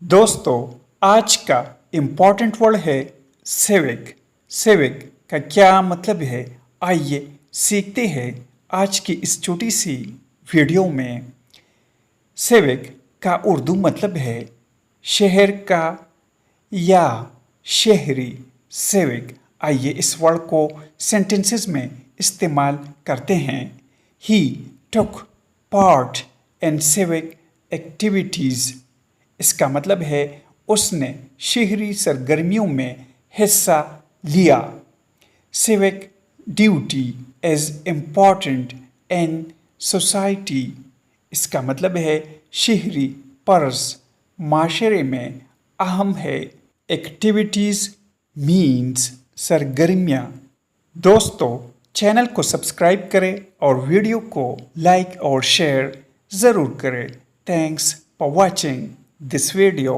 दोस्तों आज का इम्पॉर्टेंट वर्ड है सिविक। सिविक का क्या मतलब है, आइए सीखते हैं आज की इस छोटी सी वीडियो में। सिविक का उर्दू मतलब है शहर का या शहरी। सिविक, आइए इस वर्ड को सेंटेंसेस में इस्तेमाल करते हैं। He took part in civic activities. इसका मतलब है उसने शहरी सरगर्मियों में हिस्सा लिया। Civic duty is important in society. इसका मतलब है शहरी फर्ज माशरे में अहम है। एक्टिविटीज़ मीन्स सरगर्मियाँ। दोस्तों चैनल को सब्सक्राइब करें और वीडियो को लाइक और शेयर ज़रूर करें। Thanks for watching this video.